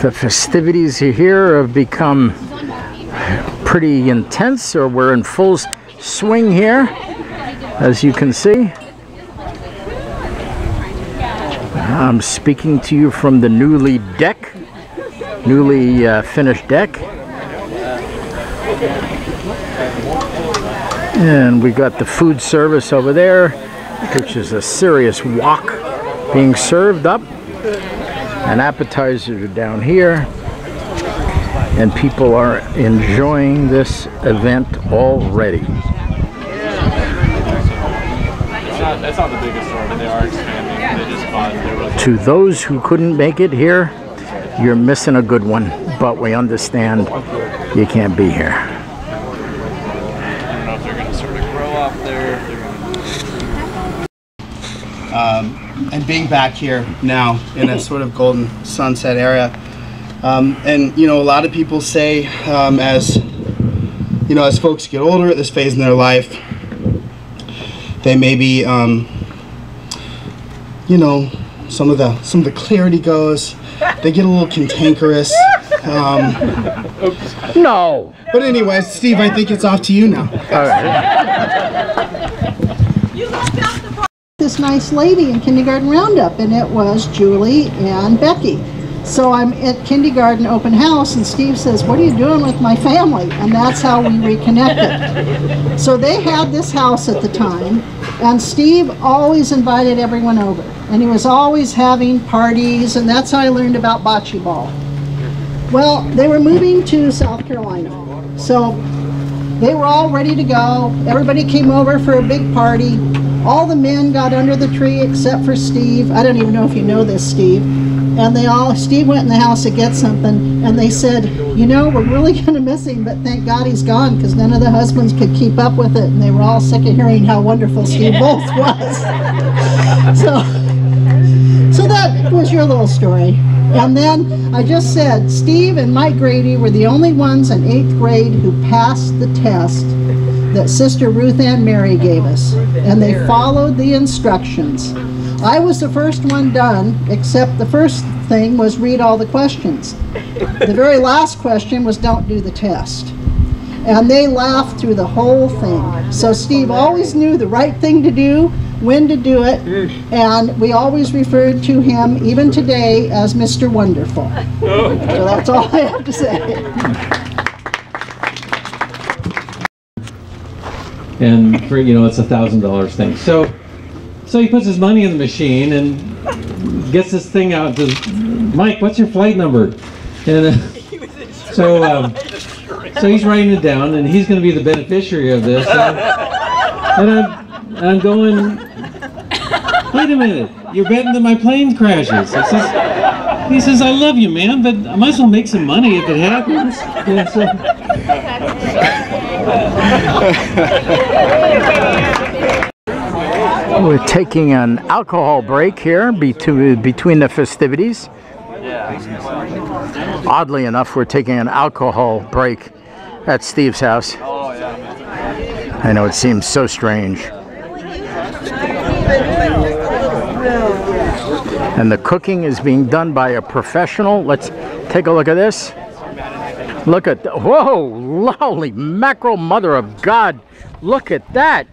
The festivities here have become pretty intense, or we're in full swing here, as you can see. I'm speaking to you from the newly finished deck. And we got the food service over there, which is a serious wok being served up. And appetizers are down here. And people are enjoying this event already. That's not the biggest store, but they are expanding. They just bought. To those who couldn't make it here, you're missing a good one, but we understand you can't be here. I don't know if they're going to sort of grow up there. And being back here now in a sort of Golden Sunset area, and you know, a lot of people say, as you know, as folks get older at this phase in their life, they maybe, you know, some of the clarity goes. They get a little cantankerous. No. But anyway, Steve, I think it's off to you now. All right. This nice lady in Kindergarten Roundup, and it was Julie and Becky. So I'm at kindergarten open house, and Steve says, "What are you doing with my family?" And that's how we reconnected. So they had this house at the time, and Steve always invited everyone over, and he was always having parties, and that's how I learned about bocce ball. Well, they were moving to South Carolina, so they were all ready to go. Everybody came over for a big party. All the men got under the tree except for Steve. I don't even know if you know this, Steve. And Steve went in the house to get something, and they said, "You know, we're really going to miss him, but thank God he's gone," because none of the husbands could keep up with it, and they were all sick of hearing how wonderful Steve Bolz was. So that was your little story. And then I just said, Steve and Mike Grady were the only ones in 8th grade who passed the test that Sister Ruth Ann Mary gave us, and they followed the instructions. I was the first one done, except the first thing was read all the questions. The very last question was don't do the test. And they laughed through the whole thing. So Steve always knew the right thing to do, when to do it, and we always referred to him, even today, as Mr. Wonderful. So that's all I have to say. And for, you know, it's $1,000 thing. So he puts his money in the machine and gets this thing out. And says, "Mike, what's your flight number?" And so he's writing it down, and he's going to be the beneficiary of this. And I'm going, "Wait a minute, you're betting that my plane crashes." He says, "I love you, man, but I might as well make some money if it happens." Yeah, so. We're taking an alcohol break here between the festivities. Oddly enough, we're taking an alcohol break at Steve's house. I know it seems so strange. And the cooking is being done by a professional. Let's take a look at this. Look at that. Whoa, holy mackerel, mother of God. Look at that.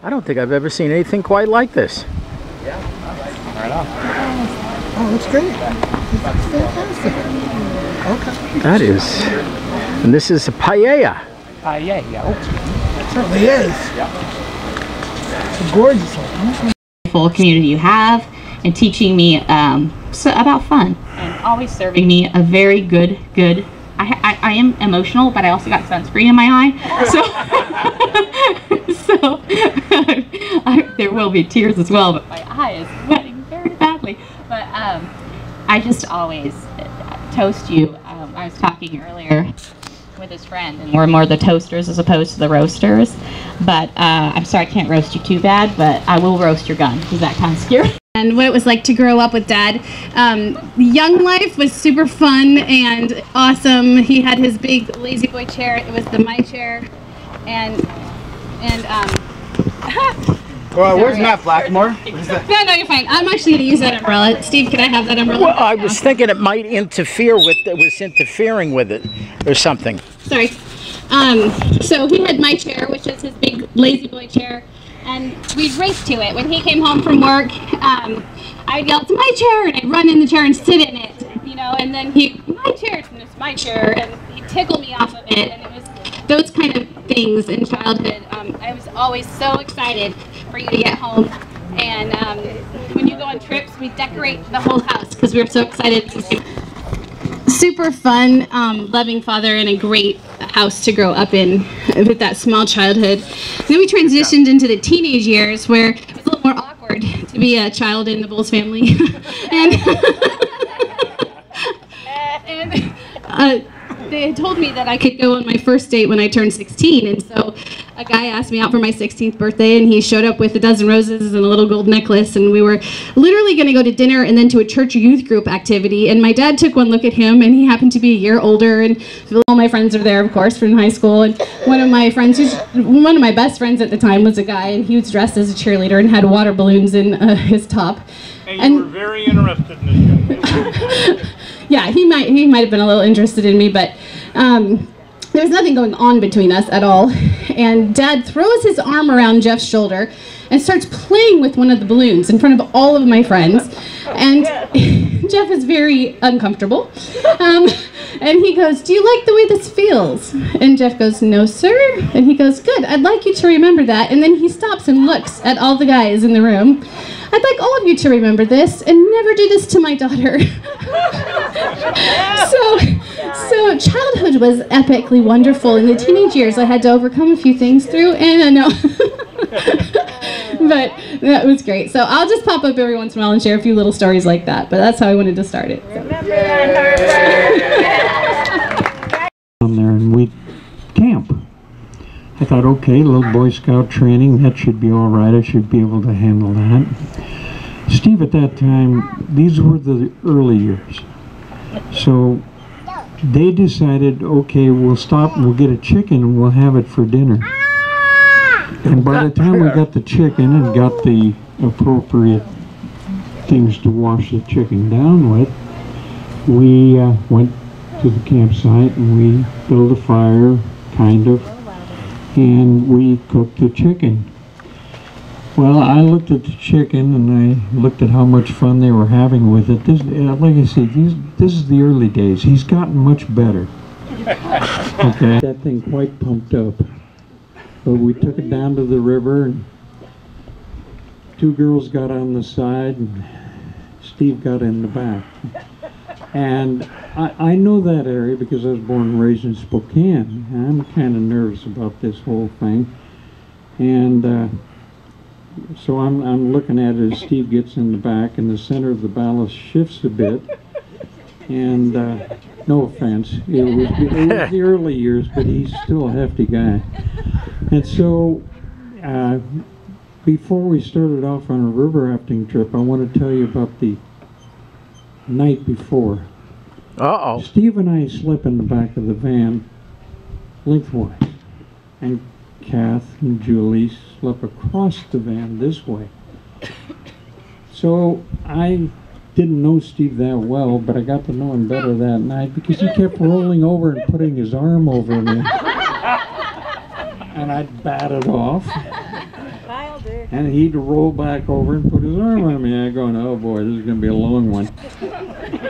I don't think I've ever seen anything quite like this. Yeah, right on. Oh, that's great. That's fantastic. Okay. That is, and this is a paella. Yeah. It certainly is. Yeah. It's gorgeous. Full community you have, and teaching me about fun, and always serving me a very good. I am emotional, but I also got sunscreen in my eye, so there will be tears as well. But my eye is sweating very badly. But I just always toast you. I was talking earlier with his friend, and we're more the toasters as opposed to the roasters. But I'm sorry I can't roast you too bad, but I will roast your gun, because that kind of scary. And what it was like to grow up with Dad. Young life was super fun and awesome. He had his big lazy boy chair. It was my chair, and Well, where's Matt Blackmore? No, you're fine. I'm actually going to use that umbrella. Steve, can I have that umbrella? Well, I was thinking it might interfere with, it was interfering with it or something. Sorry. So he had my chair, which is his big lazy boy chair, and we'd race to it. When he came home from work, I'd yell, "It's my chair," and I'd run in the chair and sit in it, you know, and then my chair, and it's my chair, and he'd tickle me off of it, and it was those kind of things in childhood. I was always so excited for you to get home, and when you go on trips, we decorate the whole house because we were so excited to see. Super fun, loving father, and a great house to grow up in with that small childhood. Then we transitioned into the teenage years where it was a little more awkward to be a child in the Bowles family. and they had told me that I could go on my first date when I turned 16, and so a guy asked me out for my 16th birthday, and he showed up with a dozen roses and a little gold necklace, and we were literally going to go to dinner and then to a church youth group activity, and my dad took one look at him, and he happened to be a year older, and all my friends were there, of course, from high school, and one of my best friends at the time was a guy, and he was dressed as a cheerleader and had water balloons in his top. And you were very interested in this young man. Yeah, he might have been a little interested in me, but there was nothing going on between us at all. And Dad throws his arm around Jeff's shoulder and starts playing with one of the balloons in front of all of my friends. And Jeff is very uncomfortable. And he goes, "Do you like the way this feels?" And Jeff goes, "No, sir." And he goes, "Good, I'd like you to remember that." And then he stops and looks at all the guys in the room. "I'd like all of you to remember this and never do this to my daughter." So childhood was epically wonderful. In the teenage years, I had to overcome a few things through, and I know. But that was great. So I'll just pop up every once in a while and share a few little stories like that. But that's how I wanted to start it. So. On there, and we'd camp. I thought, okay, little Boy Scout training, that should be all right. I should be able to handle that. Steve, at that time, these were the early years. So they decided, okay, we'll stop and we'll get a chicken and we'll have it for dinner. And by the time we got the chicken and got the appropriate things to wash the chicken down with, we went to the campsite and we built a fire, kind of, and we cooked the chicken. Well, I looked at the chicken and I looked at how much fun they were having with it. This, like I said, this is the early days. He's gotten much better. Okay, that thing quite pumped up. But we took it down to the river, and two girls got on the side, and Steve got in the back. And I know that area because I was born and raised in Spokane. I'm kind of nervous about this whole thing. And so I'm looking at it as Steve gets in the back, and the center of the ballast shifts a bit. And no offense, it was the early years, but he's still a hefty guy. And so before we started off on a river rafting trip, I want to tell you about the night before. Uh-oh. Steve and I slept in the back of the van lengthwise, and Kath and Julie slept across the van this way. So I didn't know Steve that well, but I got to know him better that night because he kept rolling over and putting his arm over me. And I'd bat it off. And he'd roll back over and put his arm on me. I'm going, oh boy, this is going to be a long one.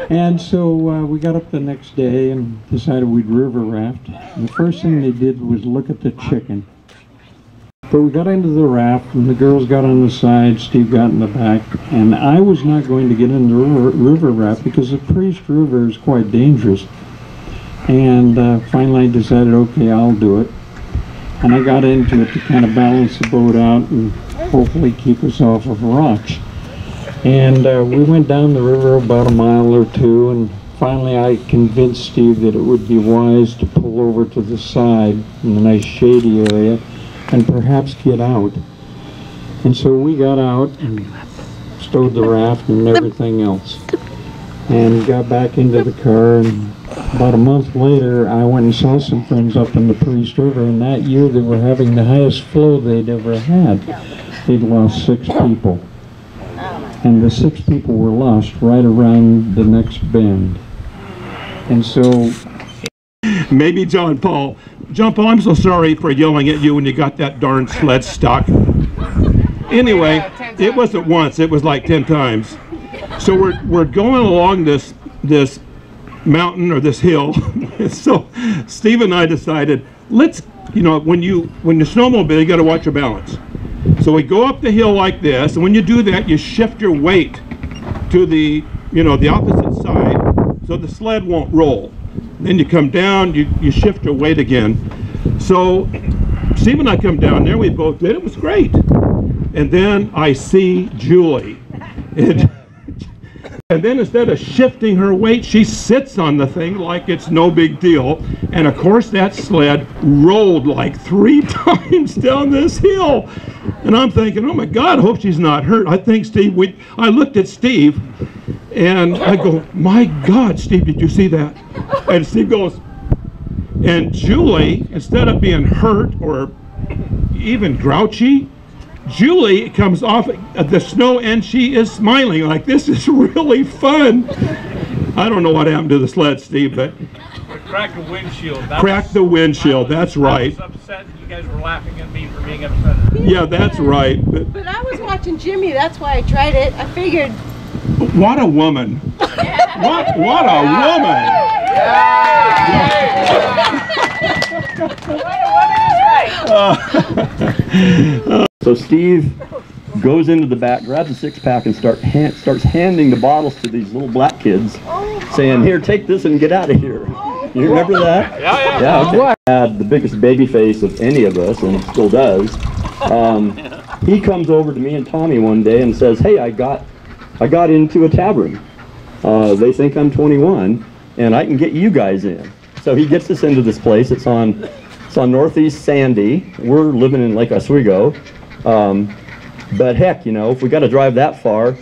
And so we got up the next day and decided we'd river raft. And the first thing they did was look at the chicken. But we got into the raft, and the girls got on the side, Steve got in the back, and I was not going to get in the river raft because the Priest River is quite dangerous. And finally I decided, okay, I'll do it. And I got into it to kind of balance the boat out and hopefully keep us off of rocks. And we went down the river about a mile or two, and finally I convinced Steve that it would be wise to pull over to the side in a nice shady area and perhaps get out. And so we got out and stowed the raft and everything else and got back into the car. And about a month later I went and saw some friends up in the Priest River, and that year they were having the highest flow they'd ever had. they'd lost 6 people. And the 6 people were lost right around the next bend. And so... Maybe John Paul. John Paul, I'm so sorry for yelling at you when you got that darn sled stuck. Anyway, it wasn't once, it was like 10 times. So we're going along this mountain or this hill. So Steve and I decided, let's, you know, when you snowmobile, you got to watch your balance. So we go up the hill like this, and when you do that, you shift your weight to the, you know, the opposite side, so the sled won't roll. Then you come down, you shift your weight again. So Steve and I come down there, we both did, it was great. And then I see Julie. And then instead of shifting her weight, she sits on the thing like it's no big deal. And of course that sled rolled like 3 times down this hill. And I'm thinking, oh my God, I hope she's not hurt. I think Steve, I looked at Steve and I go, my God, Steve, did you see that? And Steve goes, and Julie, instead of being hurt or even grouchy, Julie comes off the snow and she is smiling like, this is really fun. I don't know what happened to the sled, Steve, but... Cracked the windshield. Cracked the windshield, that's right. I was upset. You guys were laughing at me for being upset. Yeah, that's right. But I was watching Jimmy, that's why I tried it. I figured... What a woman. What a woman. So Steve goes into the back, grabs a 6-pack, and starts handing the bottles to these little black kids, saying, "Here, take this and get out of here." You remember that? Yeah. Okay. Had the biggest baby face of any of us, and still does. He comes over to me and Tommy one day and says, "Hey, I got into a tavern. They think I'm 21, and I can get you guys in." So he gets us into this place. It's on Northeast Sandy. We're living in Lake Oswego. But heck, you know, if we got to drive that far,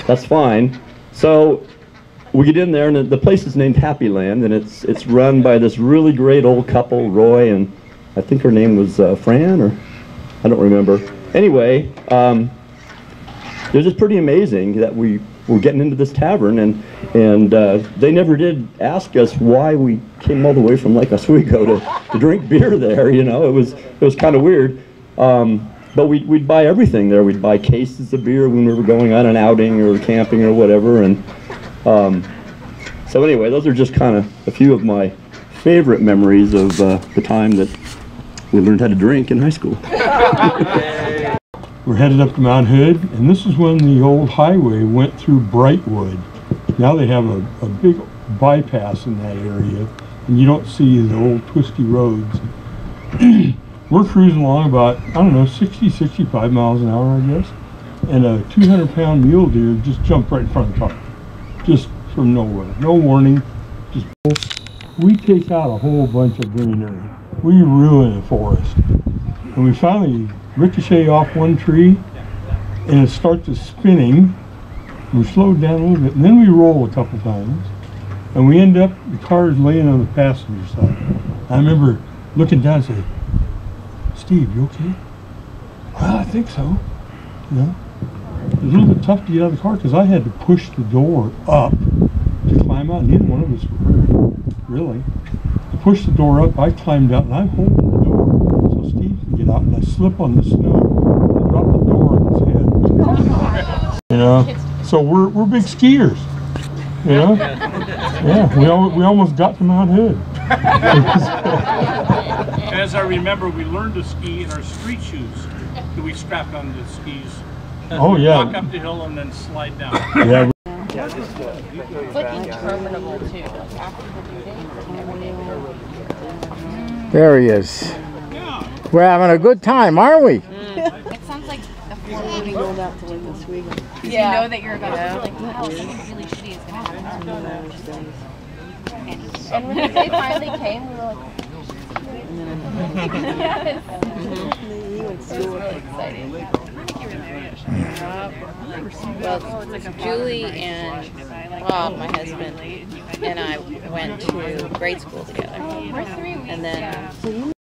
that's fine. So we get in there, and the place is named Happy Land, and it's run by this really great old couple, Roy, and I think her name was Fran, or I don't remember. Anyway, it was just pretty amazing that we were getting into this tavern, and they never did ask us why we came all the way from Lake Oswego to drink beer there. You know, it was kind of weird. But we'd buy everything there. We'd buy cases of beer when we were going on an outing or camping or whatever. And so anyway, those are just kind of a few of my favorite memories of the time that we learned how to drink in high school. We're headed up to Mount Hood, and this is when the old highway went through Brightwood. Now they have a big bypass in that area, and you don't see the old twisty roads. We're cruising along about, I don't know, 60, 65 miles an hour, I guess, and a 200-pound mule deer just jumped right in front of the car, just from nowhere. No warning, just. We take out a whole bunch of greenery. We ruin the forest. And we finally ricochet off one tree, and it starts spinning. We slowed down a little bit, and then we roll a couple times, and we end up, the car is laying on the passenger side. I remember looking down and saying, "Steve, you okay?" "Well, I think so." You know, it was a little bit tough to get out of the car because I had to push the door up to climb out. Neither one of us were hurt, really. I pushed the door up, I climbed out, and I'm holding the door so Steve can get out, and I slip on the snow and drop the door on his head. You know, so we're big skiers. You know, yeah, we almost got to Mount Hood. As I remember, we learned to ski in our street shoes that we strapped on the skis. Oh yeah. Walk up the hill and then slide down. Yeah. It's like interminable too. There he is. We're having a good time, aren't we? It sounds like a floating rolled out to Lake Oswego. You know that you're about to be like, wow, something really shitty is going to happen. And when they finally came, we were like, Yes. it was really exciting. Well, Julie and Rob, my husband, and I went to grade school together. And then